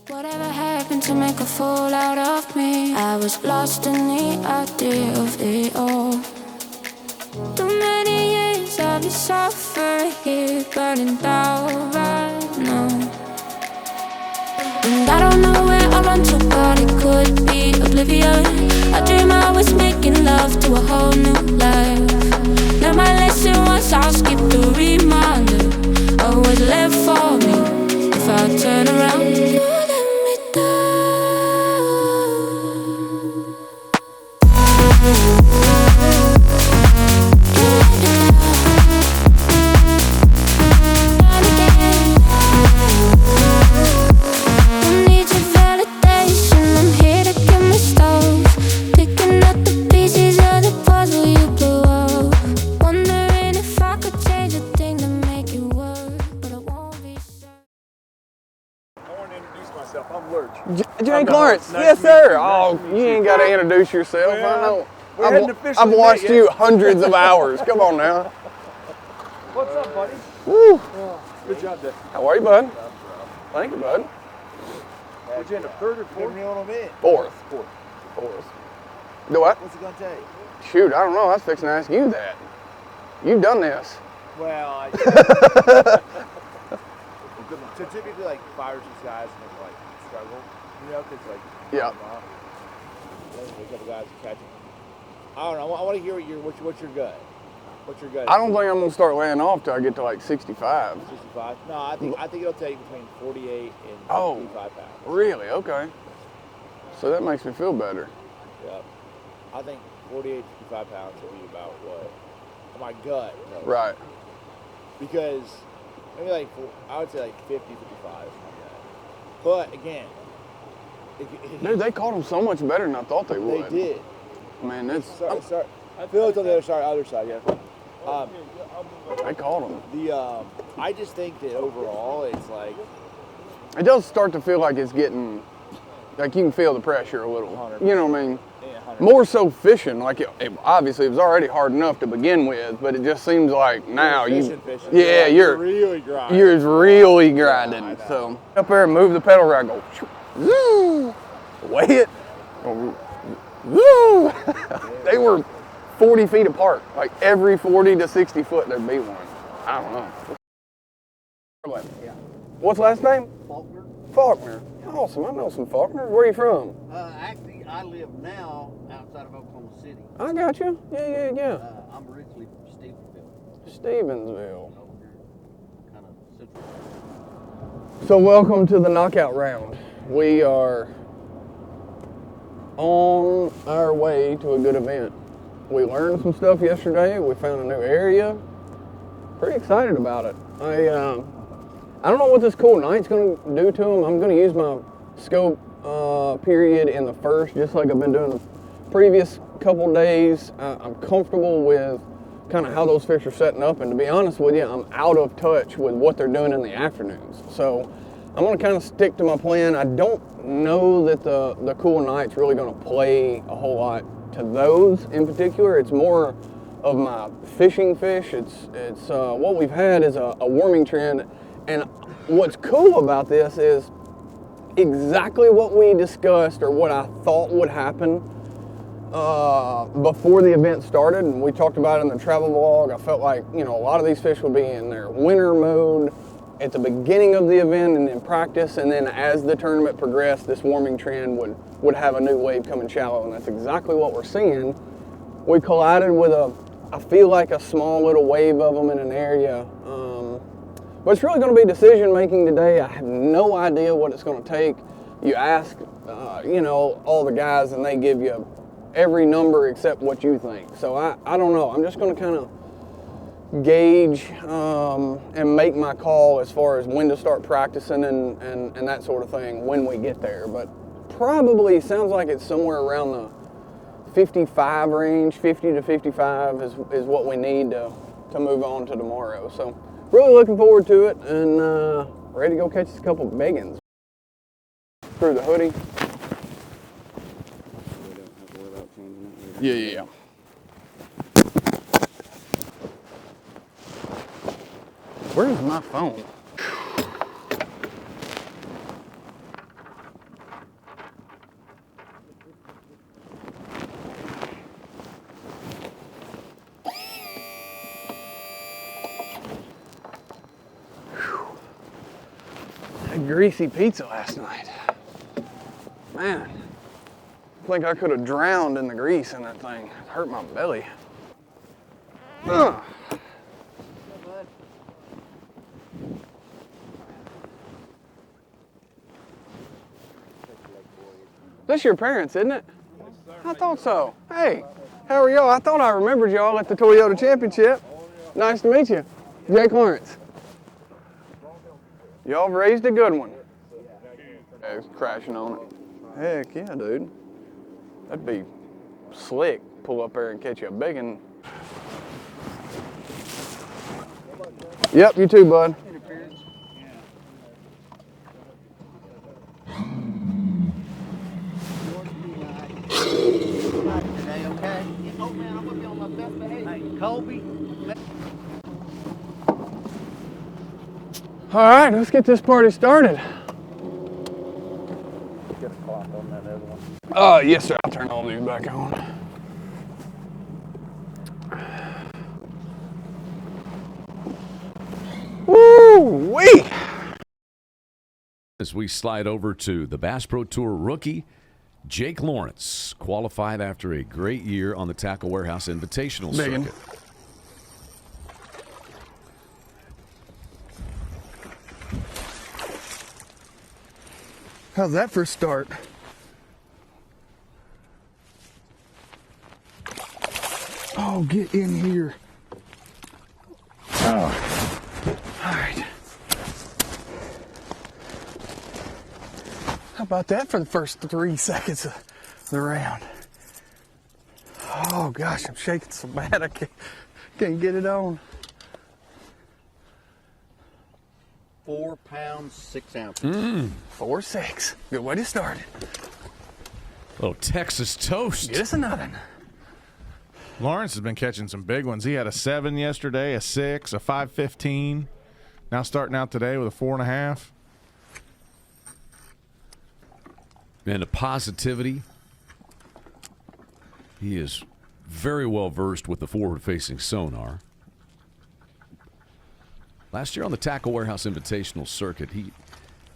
Whatever happened to make a fool out of me? I was lost in the idea of it all. Too many years of you suffering here, burning down right now. And I don't know where I run to, but it could be oblivion. I dream I was making love to a whole new life. Learned my lesson once, I'll skip the reminder of what's left for me if I turn around. Jay Clarence, yes sir. Oh, you ain't got to introduce yourself. Well, I know. I've watched you hundreds of hours. Come on now. What's up, buddy? Woo. Good job, Dick. How are you, bud? Thank you, bud. Would you end up third or fourth? Fourth. Do what? What's it gonna take? Shoot, I don't know. I was fixing to ask you that. You've done this. Well, so typically like 5 or 6 guys and it's like struggle, you know, because like yeah. A couple guys catching. I don't know. I want to hear what's your gut. What's your gut? I don't think I'm gonna start laying off till I get to like 65. 65? No, I think it'll take between 48 and 55 pounds. Really? Okay. So that makes me feel better. Yep. I think 48 to 55 pounds will be about what my gut knows. Right. Because maybe like I would say like 50, 55. But again, dude, they caught them so much better than I thought they would. They did. Man, that's. Sorry. Phil's on the other side, yeah. They caught them. I just think that overall, it's like. It does start to feel like it's getting, like you can feel the pressure a little. 100%. You know what I mean? Yeah, more so fishing. Like obviously it was already hard enough to begin with, but it just seems like now fishing. Yeah, you're really grinding. You're really grinding. Yeah, so up there and move the pedal right. Go. Woo, weigh it. Woo. They were 40 feet apart. Like every 40 to 60 foot there'd be one. I don't know. Yeah. What's last name? Faulkner. Faulkner. Awesome. I know some Faulkners. Where are you from? Actually, I live now outside of Oklahoma City. I got you. Yeah. I'm originally from Stevensville. Stevensville. Kind of central. So welcome to the knockout round. We are on our way to a good event. We learned some stuff yesterday. We found a new area. Pretty excited about it. I don't know what this cool night's going to do to them. I'm going to use my scope period in the first, just like I've been doing the previous couple days. I'm comfortable with kind of how those fish are setting up, and to be honest with you, I'm out of touch with what they're doing in the afternoons. So I'm going to kind of stick to my plan. I don't know that the cool night's really going to play a whole lot to those in particular. It's more of my fishing fish. It's what we've had is a warming trend. And what's cool about this is exactly what we discussed or what I thought would happen before the event started. And we talked about it in the travel vlog. I felt like, a lot of these fish would be in their winter mode at the beginning of the event and in practice. And then as the tournament progressed, this warming trend would have a new wave coming shallow. And that's exactly what we're seeing. We collided with I feel like a small little wave of them in an area. But it's really going to be decision making today. I have no idea what it's going to take. You ask, all the guys, and they give you every number except what you think. So I don't know. I'm just going to kind of gauge and make my call as far as when to start practicing and that sort of thing when we get there. But probably sounds like it's somewhere around the 55 range. 50 to 55 is what we need to move on to tomorrow. So really looking forward to it, and ready to go catch a couple biggins. Through the hoodie. Yeah. Where's my phone? Had greasy pizza last night. Man, I think I could have drowned in the grease in that thing. It hurt my belly. Ugh. This your parents, isn't it? I thought so. Hey, how are y'all? I thought I remembered y'all at the Toyota Championship. Nice to meet you. Jake Lawrence. Y'all raised a good one. Yeah, it's crashing on it. Heck yeah, dude. That'd be slick. Pull up there and catch you a big one. Yep, you too, bud. Today, okay? Oh man, I'm gonna be on my best behavior. Hey, Colby. All right, let's get this party started. Get a clock on that other one. Yes, sir. I'll turn all these back on. Woo-wee! As we slide over to the Bass Pro Tour rookie, Jake Lawrence, qualified after a great year on the Tackle Warehouse Invitational circuit. How's that for a start? Oh, get in here. Oh, all right. How about that for the first 3 seconds of the round? Oh gosh, I'm shaking so bad I can't get it on. 4 pounds, 6 ounces. 4-6. Good way to start it. Oh, Texas toast. Get us another. Lawrence has been catching some big ones. He had a 7 yesterday, a 6, a 5.15. Now starting out today with a 4.5. And a positivity. He is very well versed with the forward-facing sonar. Last year on the Tackle Warehouse Invitational circuit, he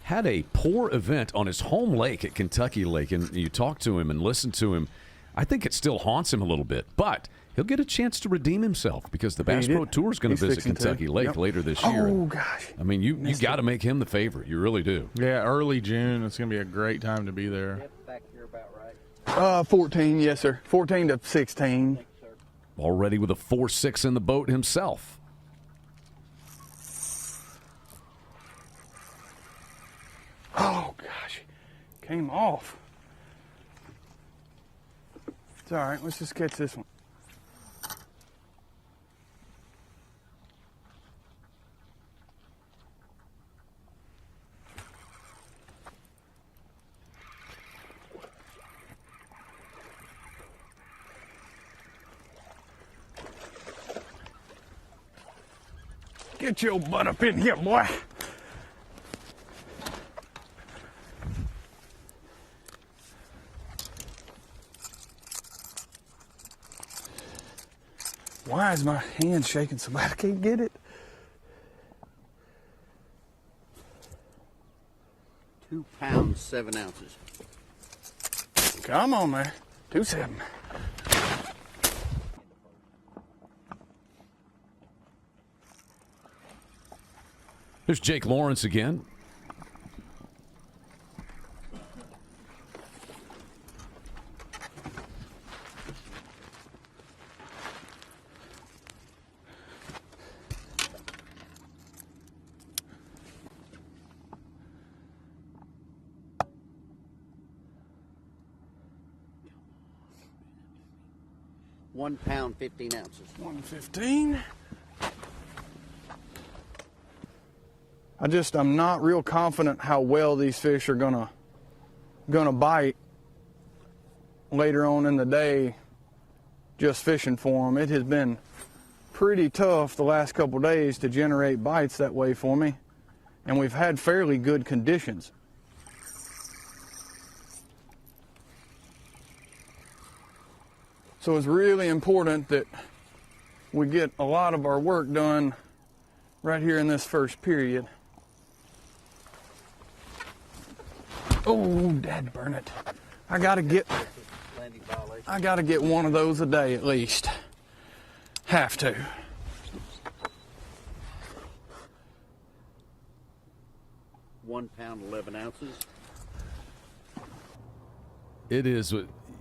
had a poor event on his home lake at Kentucky Lake, and you talk to him and listen to him. I think it still haunts him a little bit, but he'll get a chance to redeem himself because the Bass Pro Tour is going to visit Kentucky Lake later this year. Oh, gosh. I mean, you got to make him the favorite. You really do. Yeah, early June. It's going to be a great time to be there. Yep, back here about right. 14, yes, sir. 14 to 16. Already with a 4.6 in the boat himself. Oh, gosh. Came off. It's all right. Let's just catch this one. Get your butt up in here, boy. Why is my hand shaking so bad I can't get it? 2 pounds, 7 ounces. Come on there. 2.7. There's Jake Lawrence again. One pound, 15 ounces. 115. I'm not real confident how well these fish are gonna bite later on in the day just fishing for them. It has been pretty tough the last couple days to generate bites that way for me, and we've had fairly good conditions. So it's really important that we get a lot of our work done right here in this first period. Oh, dad burn it. I gotta get one of those a day at least. Have to. £1 pound, 11 ounces. It is,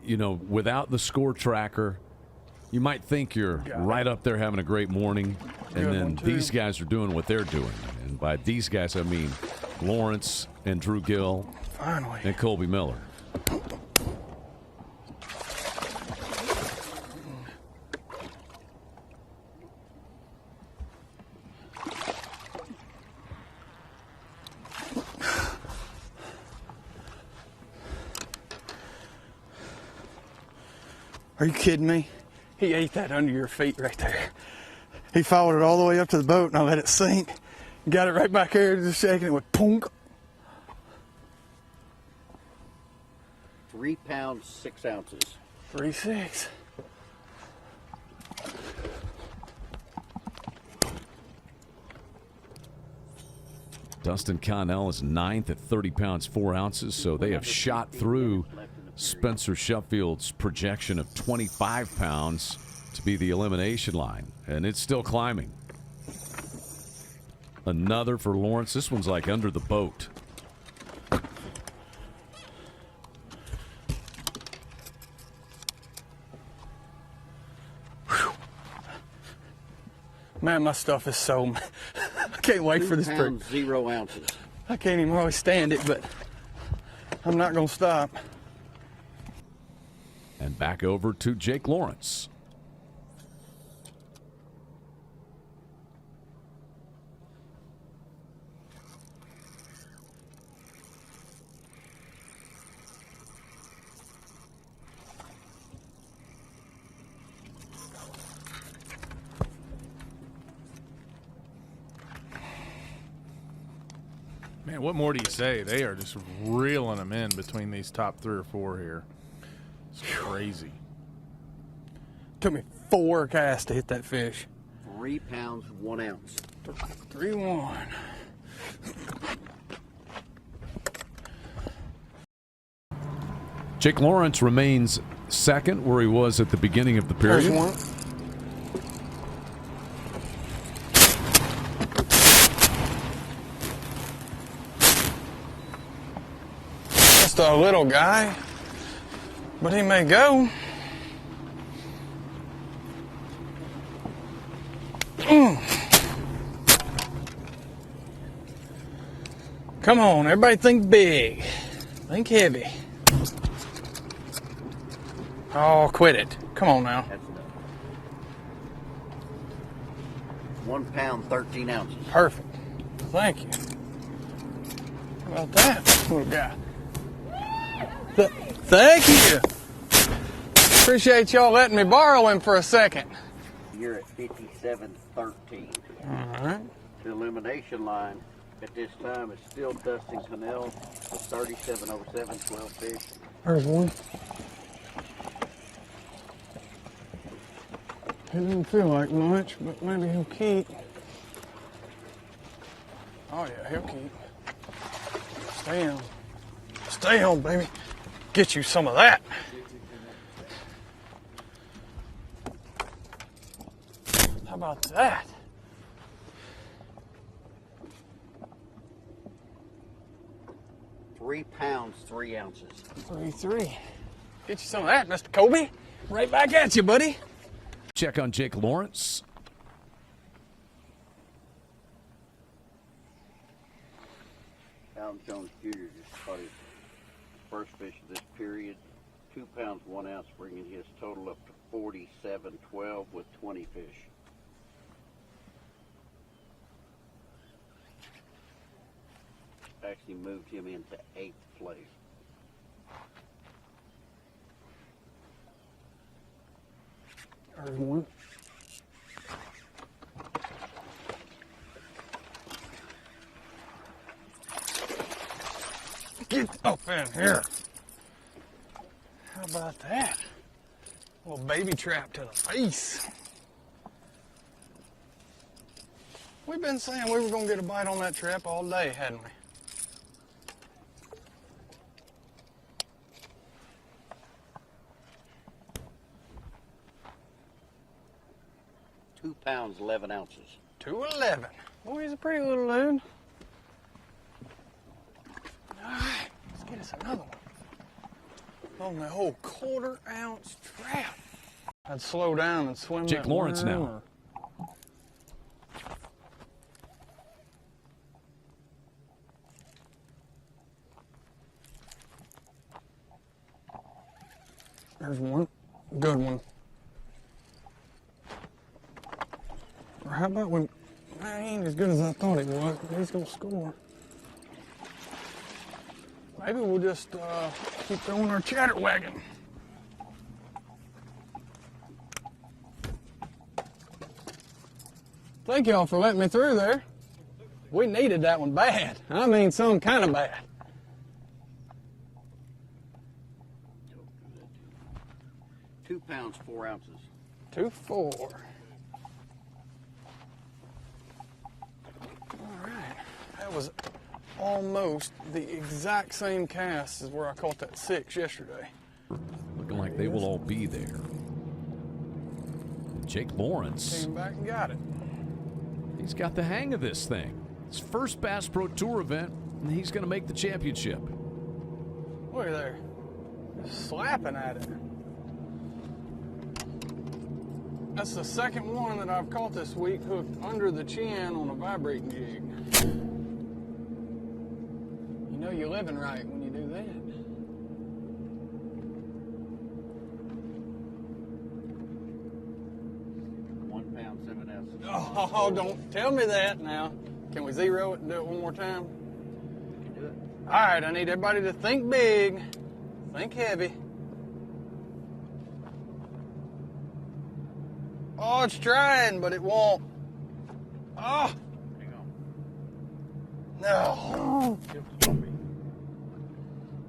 you know, without the score tracker, you might think you're right up there having a great morning, and then these guys are doing what they're doing. And by these guys, I mean Lawrence and Drew Gill and Colby Miller. Are you kidding me? He ate that under your feet right there. He followed it all the way up to the boat, and I let it sink. Got it right back there, just shaking it with punk. 3 pounds, 6 ounces. 3.6. Dustin Connell is 9th at 30 pounds, 4 ounces, so they have shot through Spencer Sheffield's projection of 25 pounds to be the elimination line, and it's still climbing. Another for Lawrence. This one's like under the boat. Whew. Man, my stuff is so... I can't wait for this. 2 pounds, 0 ounces. I can't even really stand it, but I'm not going to stop. And back over to Jake Lawrence. Man, what more do you say? They are just reeling them in between these top 3 or 4 here. It's crazy. Took me 4 casts to hit that fish. 3 pounds, 1 ounce. 3-1. Jake Lawrence remains second where he was at the beginning of the period. There's one. Just a little guy, but he may go. Come on, everybody think big. Think heavy. Oh, quit it. Come on now. That's enough. 1 pound, 13 ounces. Perfect. Thank you. How about that, little guy? Thank you. Appreciate y'all letting me borrow him for a second. You're at 57.13. All right. The elimination line at this time is still Dustin Connell with 37 over 7, 12 fish. There's one. It didn't feel like much, but maybe he'll keep. Oh yeah, he'll keep. Stay on. Stay on, baby. Get you some of that. How about that? £3 pounds, 3 ounces. 3-3. Get you some of that, Mr. Kobe. Right back at you, buddy. Check on Jake Lawrence. Alan Jones Jr. just caught his first fish of this period. 2 pounds, 1 ounce, bringing his total up to 47.12 with 20 fish. Actually moved him into 8th place. There's one. Get up in here. How about that? A little baby trap to the face. We've been saying we were going to get a bite on that trap all day, hadn't we? 2 pounds, 11 ounces. 211. Boy, he's a pretty little dude. All right, let's get us another one. On the whole 1/4 ounce trout. I'd slow down and swim Jake that Lawrence worm now. or- There's one. Good one. Or how about we... He ain't as good as I thought he was, but he's going to score. Maybe we'll just keep throwing our chatter wagon. Thank y'all for letting me through there. We needed that one bad. I mean, some kind of bad. 2 pounds, 4 ounces. 2-4. All right. That was almost the exact same cast as where I caught that 6 yesterday. Looking like they will all be there. Jake Lawrence, Came back and got it. he's got the hang of this thing. His first Bass Pro Tour event, and he's going to make the championship. Look at there. Just slapping at it. That's the second one that I've caught this week hooked under the chin on a vibrating jig. You know you're living right when you do that. 1 pound, 7 ounces. Oh, don't tell me that now. Can we zero it and do it one more time? You can do it. All right, I need everybody to think big, think heavy. Oh, it's trying, but it won't. Oh, Hang on. no.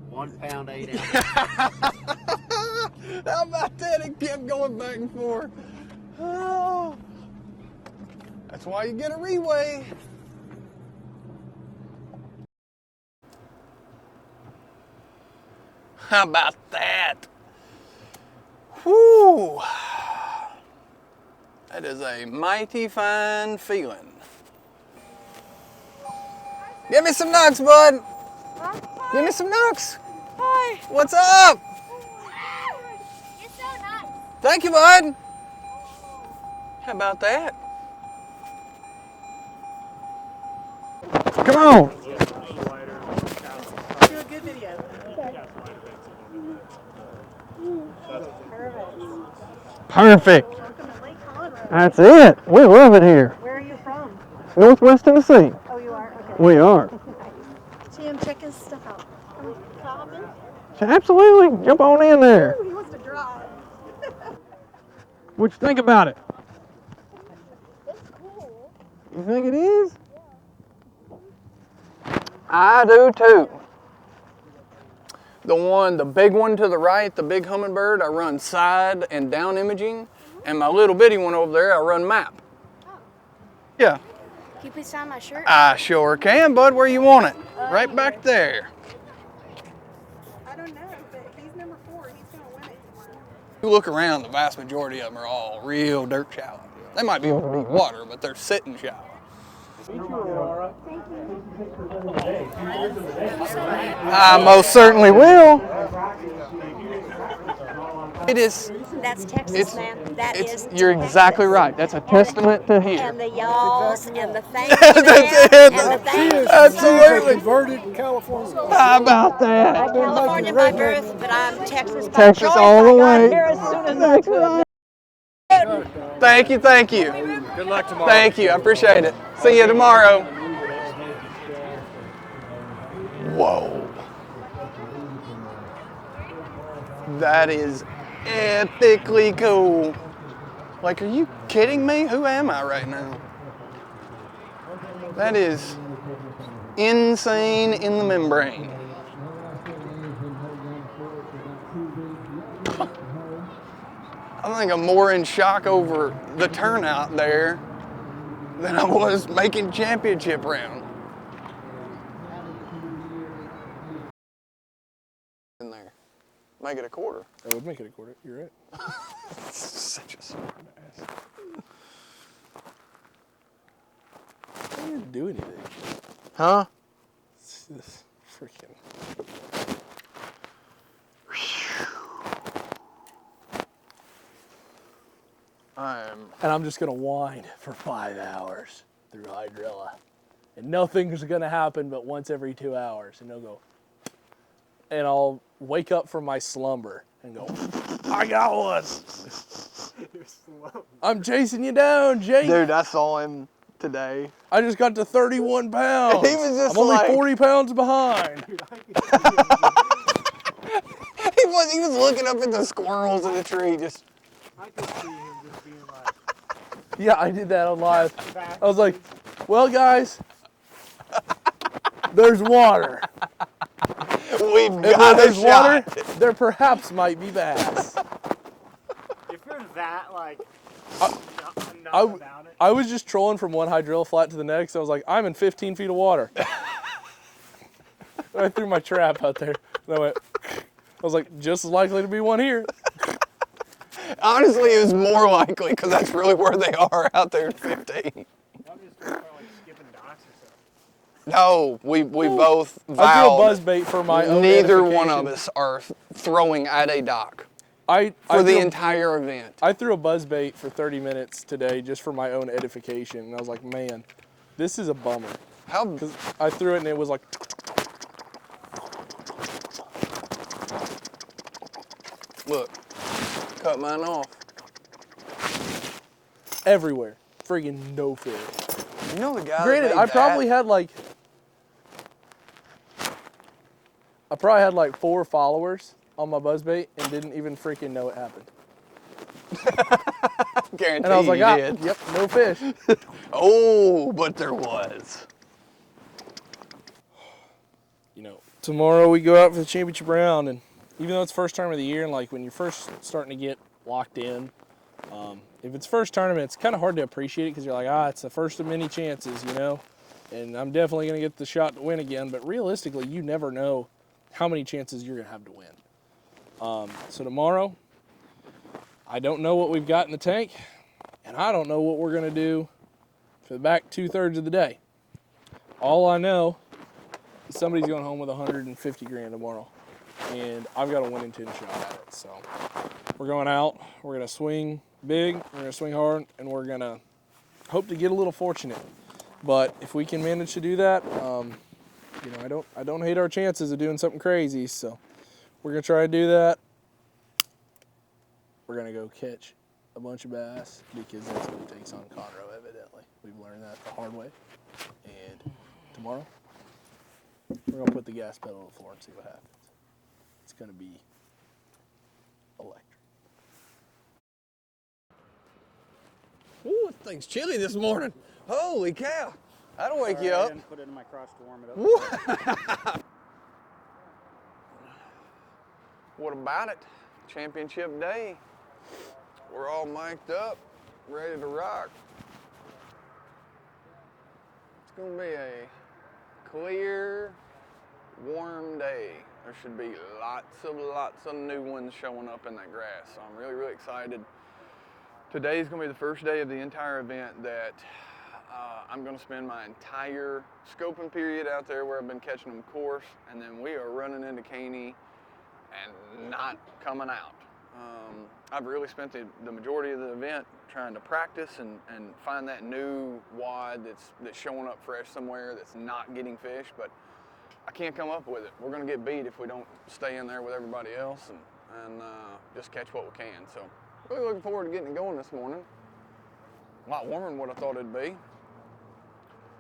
1 pound, 8 ounces. How about that? It kept going back and forth. Oh. That's why you get a reweigh. How about that? Whew. That is a mighty fine feeling. Give me some nugs, bud. Give me some nugs. Hi. What's up? You're so nice. Thank you, bud. How about that? Come on. Do a good video. Perfect. Welcome to Lake Conroe. That's it. We love it here. Where are you from? Northwest Tennessee. Oh, you are? Okay. We are. Tim, check his stuff out. Come on. Absolutely. Jump on in there. Ooh, he wants to drive. What you think about it? It's cool. You think it is? I do too. The big one to the right, the big hummingbird, I run side and down imaging, and my little bitty one over there, I run map. Oh. Yeah, Can you please sign my shirt? I sure can, bud. Where you want it? Right back there. I don't know, but he's number 4. He's going to win it tomorrow. You look around, the vast majority of them are all real dirt shallow. They might be able to beat water, but they're sitting shallow. I most certainly will. It is. That's Texas, It's. man. That is You're Texas. exactly right. That's a testament to here. And the y'alls and the thank That's you, man, it. and the thank you. Absolutely. Converted California. How about that? California by birth, but I'm Texas by Texas choice. all the I got way. here as soon as I That's could. right. Thank you, thank you. Good luck tomorrow. Thank you, I appreciate it. See you tomorrow. Whoa. That is epically cool. Like, are you kidding me? Who am I right now? That is insane in the membrane. I think I'm more in shock over the turnout there than I was making championship round. In there. Make it a quarter. I would make it a quarter. You're right. Such a smart ass. even do anything. Huh? It's this freaking. And I'm just gonna whine for 5 hours through hydrilla. And nothing's gonna happen but once every 2 hours. And they'll go. And I'll wake up from my slumber and go, I got one. I'm chasing you down, Jake. Dude, I saw him today. I just got to 31 pounds. He was just I'm only like 40 pounds behind. He was looking up at the squirrels in the tree, just. I could see him just being like, Yeah, I did that on live. I was like, well, guys, there's water. We've And got where a there's shot. water, there perhaps might be bass. if you're that, like, enough I, about it. I was just trolling from one hydrilla flat to the next. I was like, I'm in 15 feet of water. I threw my trap out there. And I was like, just as likely to be one here. Honestly, it was more likely because that's really where they are out there at 15. I'm just like skipping docks or something. No, we both I threw a vowed buzz bait for my own neither one of edification. us are throwing at a dock I for the threw- entire event. I threw a buzz bait for 30 minutes today just for my own edification. And I was like, man, this is a bummer. How? Because I threw it and it was like, Look, cut mine off. everywhere. Friggin' no fish. You know the guy. Granted, that I made probably that? had like 4 followers on my buzzbait and didn't even freaking know it happened. Guarantee And I was like, you did. yep, no fish. Oh, but there was. You know, tomorrow we go out for the championship round, and even though it's first tournament of the year, and like when you're first starting to get locked in, if it's first tournament, it's kind of hard to appreciate it because you're like, it's the first of many chances, you know, and I'm definitely going to get the shot to win again. But realistically, you never know how many chances you're going to have to win. So tomorrow, I don't know what we've got in the tank, and I don't know what we're going to do for the back 2/3 of the day. All I know is somebody's going home with 150 grand tomorrow, and I've got a 1 in 10 shot at it. So we're going out, we're going to swing big, we're going to swing hard, and we're going to hope to get a little fortunate. But if we can manage to do that, you know, I don't hate our chances of doing something crazy. So we're going to try to do that. We're going to go catch a bunch of bass because that's what it takes on Conroe, evidently. We've learned that the hard way. And tomorrow, we're going to put the gas pedal to the floor and see what happens. It's going to be electric. Ooh, this thing's chilly this morning. Holy cow. That'll wake you I up. didn't put it in my cross to warm it up. What about it? Championship day. We're all mic'd up, ready to rock. It's gonna be a clear, warm day. There should be lots of new ones showing up in that grass. So I'm really, really excited. Today's gonna be the first day of the entire event that I'm gonna spend my entire scoping period out there where I've been catching them coarse, and then we are running into Caney and not coming out. I've really spent the majority of the event trying to practice and find that new wad that's showing up fresh somewhere that's not getting fish, but I can't come up with it. We're gonna get beat if we don't stay in there with everybody else and just catch what we can. So really looking forward to getting it going this morning. A lot warmer than what I thought it'd be.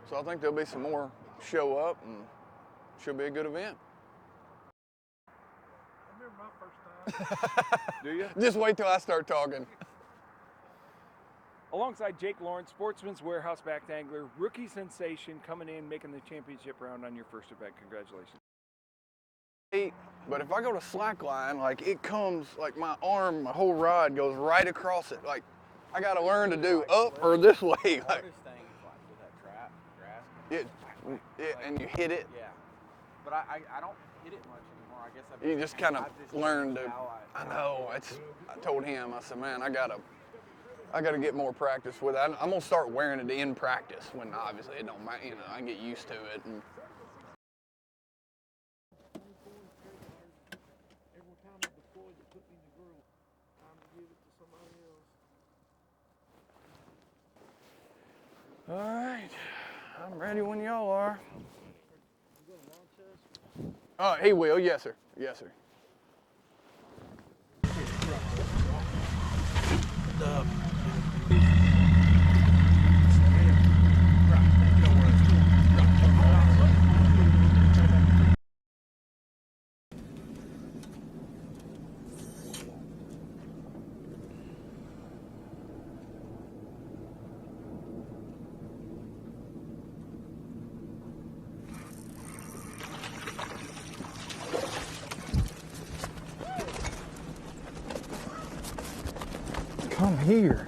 So I think there'll be some more show up and should be a good event. I remember my first time. Do you? Just wait till I start talking. Alongside Jake Lawrence, Sportsman's Warehouse backed angler, rookie sensation, coming in, making the championship round on your first event. Congratulations. But if I go to slackline, like it comes, like my arm, my whole rod goes right across it. Like I gotta learn to do up or this way. Like, Hardest thing is like with that trap, grass. and you hit it. Yeah. But I don't hit it much anymore. I guess You just kind of I've just learn to. how I know. I told him. I said, man, I gotta I got to get more practice with it. I'm going to start wearing it in practice when obviously it don't matter, I can get used to it. And all right, I'm ready when y'all are. He will, yes sir, yes sir. Come here.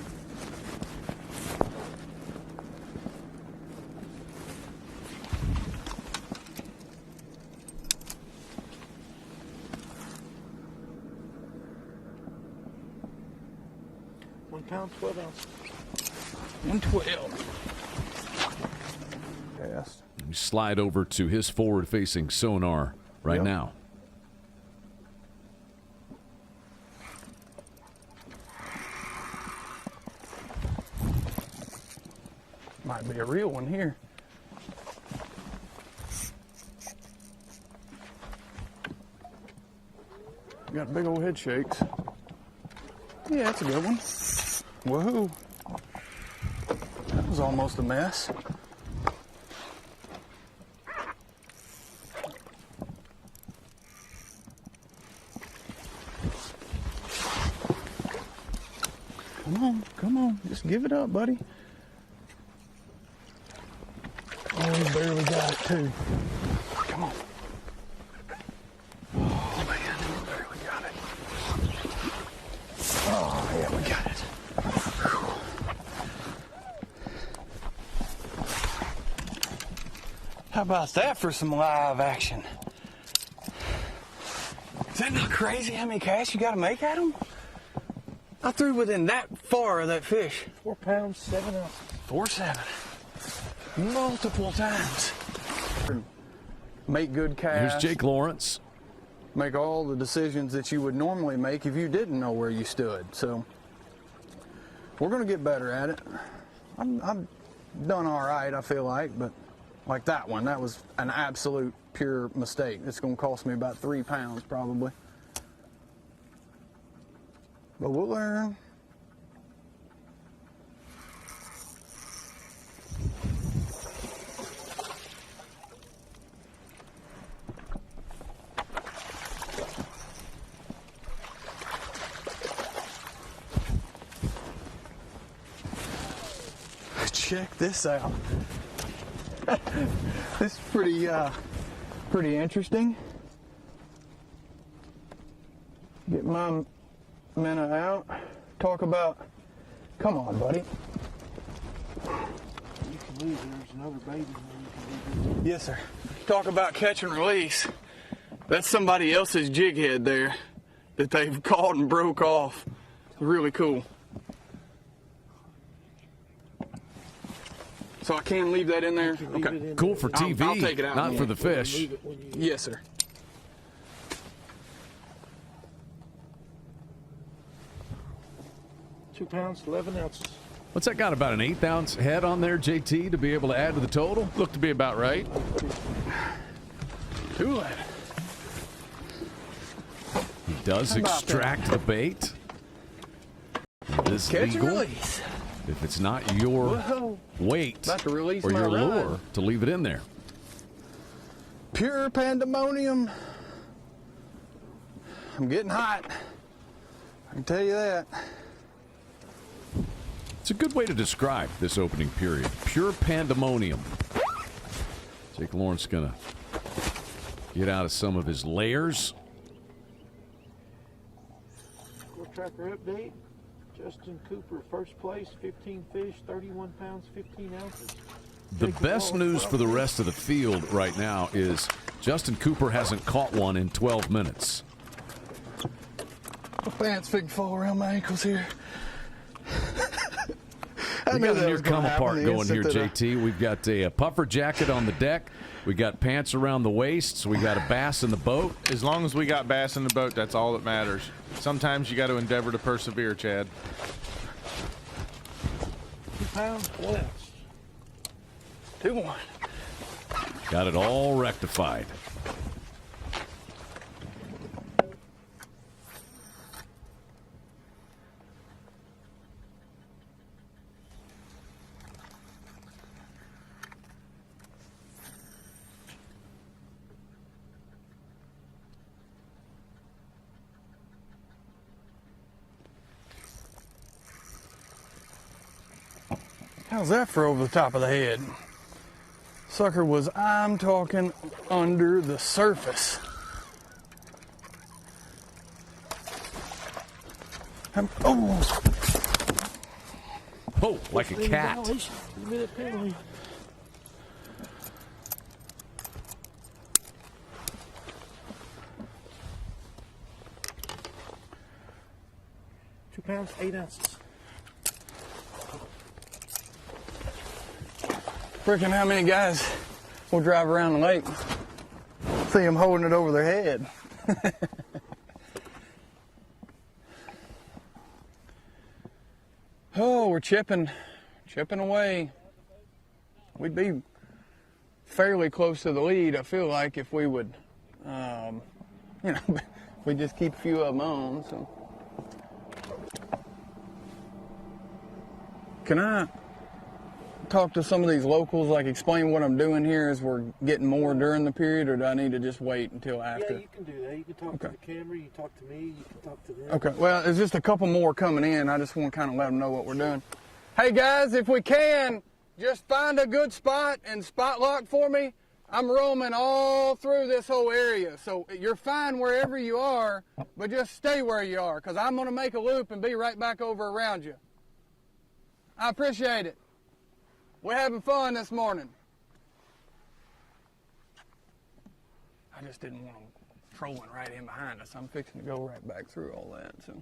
£1, 12 ounces. 112. Yes. You slide over to his forward-facing sonar right now. Might be a real one here. Got big old head shakes. Yeah, that's a good one. Woohoo. That was almost a mess. Come on, just give it up, buddy. Oh, he barely got it too. Come on. Oh man, he barely got it. Oh yeah, we got it. Whew. How about that for some live action? Is that not crazy how many casts you gotta make at them? I threw within that far of that fish. 4 pounds, 7 ounces. 4-7. Multiple times. Make good casts. Here's Jake Lawrence. Make all the decisions that you would normally make if you didn't know where you stood. So we're going to get better at it. I've done all right, I feel like, but like that one, that was an absolute pure mistake. It's going to cost me about 3 pounds probably. But we'll learn. Check this out. This is pretty interesting. Get my minnow out. Talk about. Come on, buddy. You can leave. There's another baby. You can leave. Yes, sir. Talk about catch and release. That's somebody else's jig head there that they've caught and broke off. Really cool. So I can leave that in there? Okay. Cool for TV, I'll take it out not for the fish. Yes, sir. £2 pounds, 11 ounces. What's that got, about an 1/8 head on there, JT, to be able to add to the total? Looked to be about right. Cool. He does extract the bait. This Catch and legal, release. if it's not your weight About to release or my your rod. lure, to leave it in there. Pure pandemonium. I'm getting hot. I can tell you that. It's a good way to describe this opening period. Pure pandemonium. Jake Lawrence gonna get out of some of his layers. Score tracker update. Justin Cooper, first place, 15 fish, 31 pounds, 15 ounces. The best news for the rest of the field right now is Justin Cooper hasn't caught one in 12 minutes. My pants big fall around my ankles here. We got a near come apart going here, JT. We've got a puffer jacket on the deck. We got pants around the waists. We got a bass in the boat. As long as we got bass in the boat, that's all that matters. Sometimes you got to endeavor to persevere, Chad. 2 pounds, 1 ounce. 2-1. Got it all rectified. How's that for over the top of the head? Sucker was, I'm talking, under the surface. Oh, like a cat. Minute penalty. £2, 8 ounces. Freaking how many guys will drive around the lake, see them holding it over their head. Oh, we're chipping away. We'd be fairly close to the lead, I feel like, if we would, we just keep a few of them on. So, can I talk to some of these locals, like explain what I'm doing here as we're getting more during the period, or do I need to just wait until after? Yeah, you can do that. You can talk to the camera, you can talk to me, you can talk to them. Okay, well, there's just a couple more coming in. I just want to kind of let them know what we're doing. Hey guys, if we can, just find a good spot and spot lock for me. I'm roaming all through this whole area, so you're fine wherever you are, but just stay where you are, because I'm going to make a loop and be right back over around you. I appreciate it. We're having fun this morning. I just didn't want them trolling right in behind us. I'm fixing to go right back through all that. So.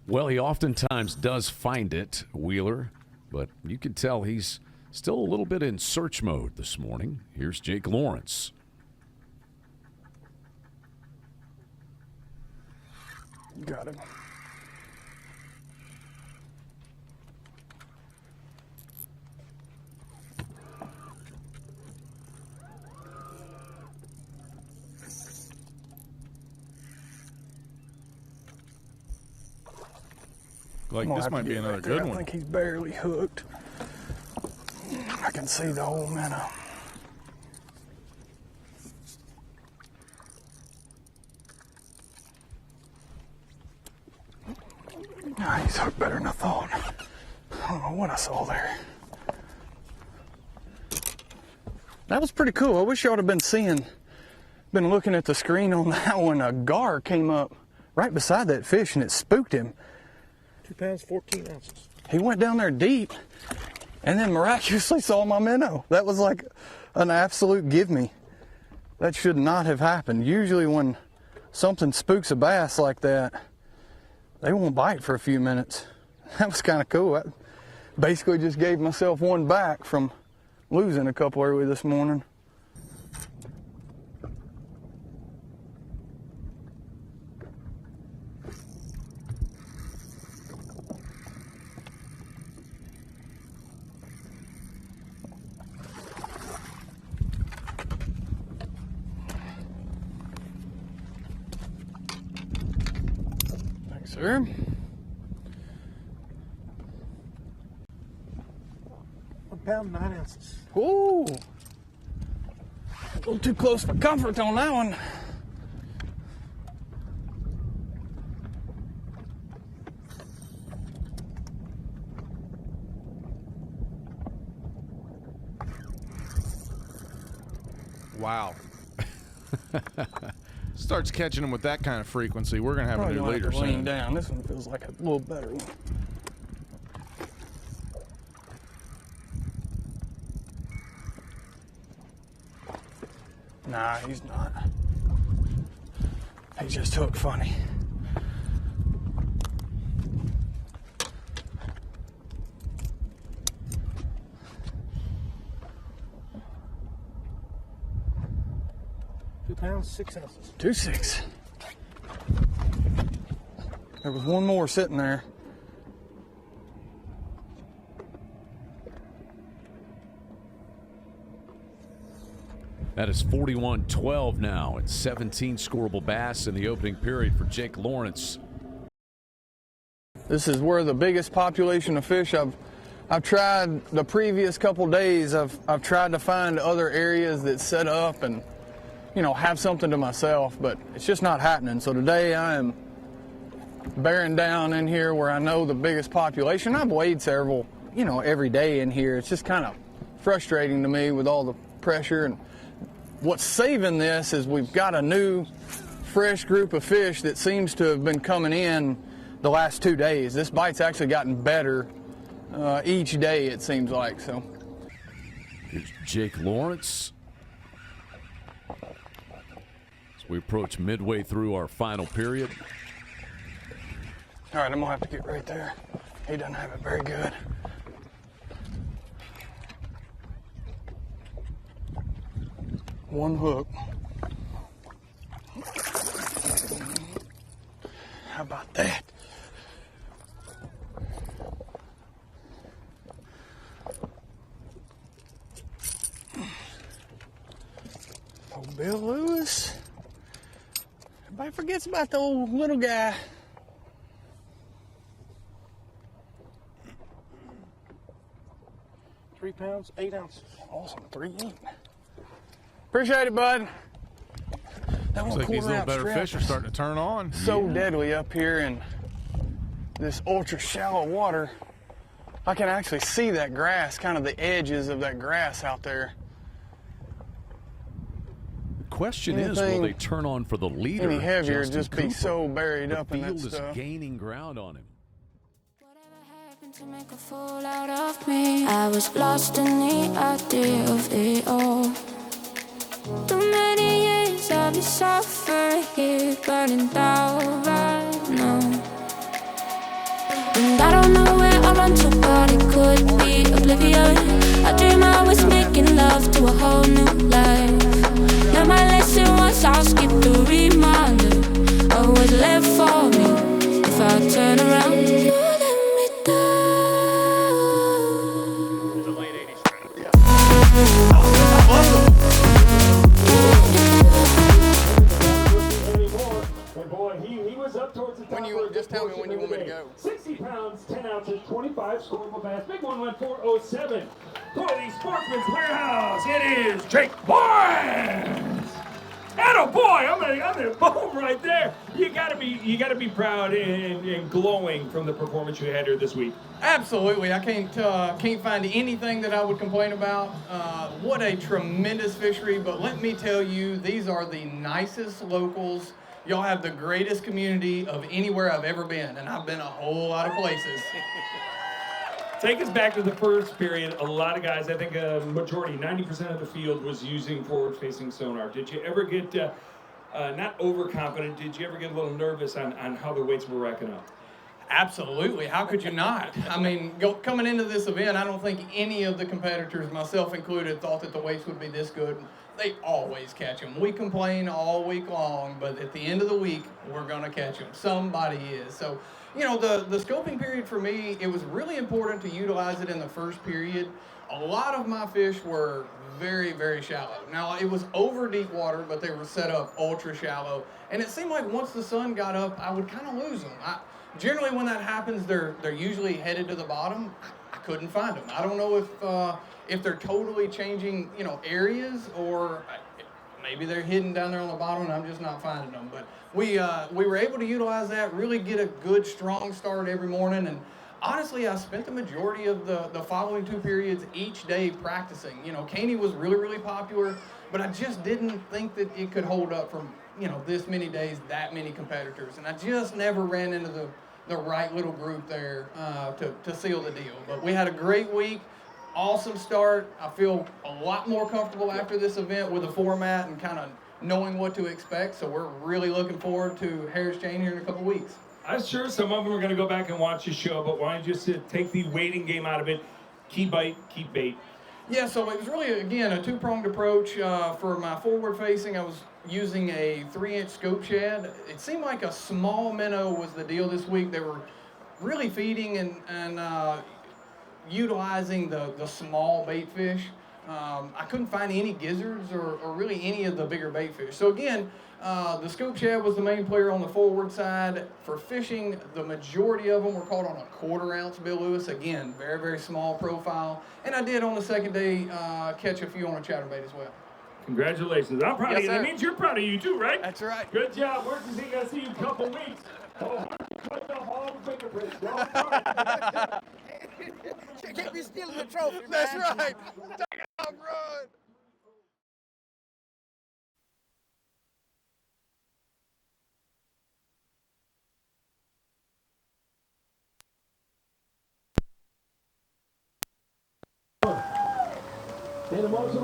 Well, he oftentimes does find it, Wheeler, but you can tell he's still a little bit in search mode this morning. Here's Jake Lawrence. Got him. Like, this might be another good one. I think he's barely hooked. I can see the whole minnow. Nah, he's hooked better than I thought. I don't know what I saw there. That was pretty cool. I wish y'all would have been looking at the screen on that one. A gar came up right beside that fish and it spooked him. 2 pounds, 14 ounces. He went down there deep and then miraculously saw my minnow. That was like an absolute give me. That should not have happened. Usually when something spooks a bass like that, they won't bite for a few minutes. That was kind of cool. I basically just gave myself one back from losing a couple early this morning. Sir. 1 pound, 9 ounces. Ooh. A little too close for comfort on that one. Wow. Starts catching them with that kind of frequency, we're going to have a new leader soon. Lean down. This one feels like a little better one. Nah, he's not. He just hooked funny. 2 pounds, 6 ounces. 2.6. There was one more sitting there. That is 41-12 now. It's 17 scoreable bass in the opening period for Jake Lawrence. This is where the biggest population of fish I've tried the previous couple days. I've tried to find other areas that set up and, you know, have something to myself, but it's just not happening. So today I am bearing down in here where I know the biggest population. I've weighed several, you know, every day in here. It's just kind of frustrating to me with all the pressure. And what's saving this is we've got a new fresh group of fish that seems to have been coming in the last 2 days. This bite's actually gotten better each day, it seems like. So here's Jake Lawrence as we approach midway through our final period. All right, I'm gonna have to get right there. He doesn't have it very good. One hook. How about that? Oh, Bill Lewis. Everybody forgets about the old little guy. £3 pounds, 8 ounces. Awesome, 3.8. Appreciate it, bud. That Looks like these little better fish are starting to turn on. So deadly up here in this ultra shallow water. I can actually see that grass, kind of the edges of that grass out there. The question is, will they turn on for the leader? Any heavier, Justin just be Cooper? so buried The up in that field is stuff. gaining ground on him. To make a fool out of me, I was lost in the idea of it all. Too many years of you suffering here, burning down right now. And I don't know where I run to, but it could be oblivion. I dream I was making love to a whole new life. Learn my lesson once, I'll skip the reminder of what's left for me. If I turn around, you let me down. When you just tell me when you want me to go. 60 pounds, 10 ounces, 25 scoreable bass. Big one went 407. Coily Sportsman's Warehouse. It is Jake Lawrence. Atta boy, I'm gonna boom right there. You gotta be proud and glowing from the performance you had here this week. Absolutely, I can't find anything that I would complain about. What a tremendous fishery! But let me tell you, these are the nicest locals. Y'all have the greatest community of anywhere I've ever been, and I've been a whole lot of places. Take us back to the first period. A lot of guys, I think a majority, 90% of the field was using forward-facing sonar. Did you ever get, not overconfident, did you ever get a little nervous on how the weights were racking up? Absolutely. How could you not? I mean, coming into this event, I don't think any of the competitors, myself included, thought that the weights would be this good. They always catch them. We complain all week long, but at the end of the week, we're going to catch them. Somebody is. So, you know, the scoping period for me, it was really important to utilize it in the first period. A lot of my fish were very, very shallow. Now, it was over deep water, but they were set up ultra shallow. And it seemed like once the sun got up, I would kind of lose them. Generally, when that happens, they're usually headed to the bottom. I couldn't find them. I don't know if they're totally changing, you know, areas, or maybe they're hidden down there on the bottom and I'm just not finding them. But we were able to utilize that, really get a good, strong start every morning. And honestly, I spent the majority of the following 2 periods each day practicing. You know, Caney was really, really popular, but I just didn't think that it could hold up from, you know, this many days, that many competitors. And I just never ran into the right little group there to seal the deal. But we had a great week. Awesome start. I feel a lot more comfortable after this event with the format and kind of knowing what to expect. So we're really looking forward to Harris Chain here in a couple weeks. I'm sure some of them are going to go back and watch the show, but why don't you just take the waiting game out of it? Key bite, keep bait. Yeah, so it was really, again, a two-pronged approach. For my forward-facing, I was using a 3-inch scope shad. It seemed like a small minnow was the deal this week. They were really feeding and utilizing the small bait fish. I couldn't find any gizzards or really any of the bigger bait fish. So again, the scoop shad was the main player on the forward side. For fishing, the majority of them were caught on a 1/4 ounce Bill Lewis. Again, very, very small profile. And I did on the second day catch a few on a chatterbait as well. Congratulations. I'm proud of you. That means you're proud of you too, right? That's right. Good job. We're going to see you in a couple weeks. Oh, cut off all the fingerprints. Can't be stealing the trophy, man. That's right. Take it out, run.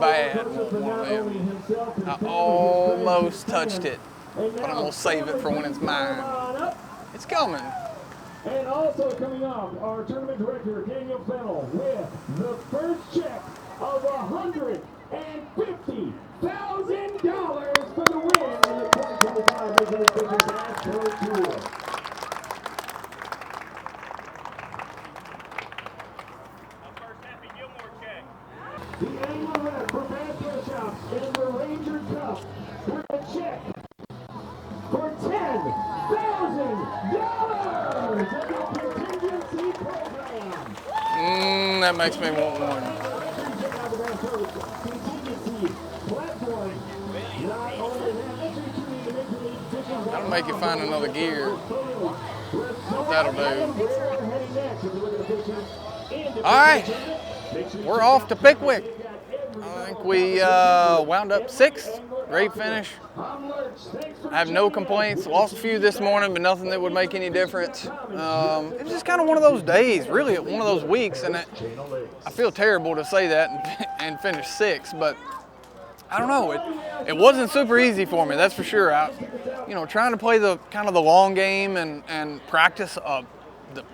Bad one of them. I almost touched it, but I'm going to save it for when it's mine. It's coming. And also coming up, our tournament director, Daniel Fennell, with the first check of $150,000 for the win in the 2025 Major League Fishing Bass Pro Tour. The MLF for Bass Pro Shops and the Ranger Cup with a check for $10,000 in the contingency program. That makes me want one. That'll make you find another gear. That'll do. All right, we're off to Pickwick. I think we wound up 6th. Great finish. I have no complaints. Lost a few this morning, but nothing that would make any difference. It was just kind of one of those days, really, one of those weeks, and I feel terrible to say that and finish 6th, but I don't know. It wasn't super easy for me, that's for sure. Trying to play the kind of the long game and practice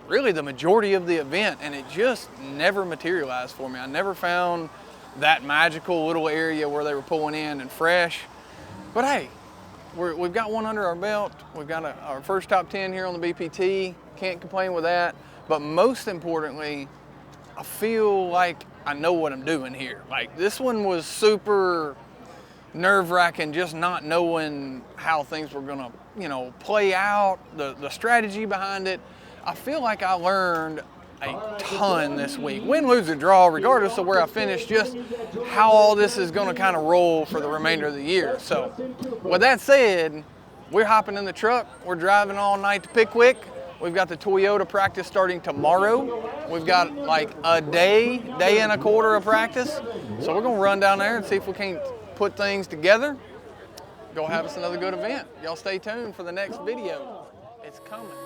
really the majority of the event, and it just never materialized for me. I never found that magical little area where they were pulling in and fresh. But hey, we've got one under our belt. We've got our first top 10 here on the BPT. Can't complain with that. But most importantly, I feel like I know what I'm doing here. Like, this one was super nerve-wracking, just not knowing how things were gonna, play out, the strategy behind it. I feel like I learned a ton this week. Win, lose, or draw, regardless of where I finish, just how all this is going to kind of roll for the remainder of the year. So with that said, we're hopping in the truck. We're driving all night to Pickwick. We've got the Toyota practice starting tomorrow. We've got like a day and a quarter of practice. So we're going to run down there and see if we can't put things together. Go have us another good event. Y'all stay tuned for the next video. It's coming.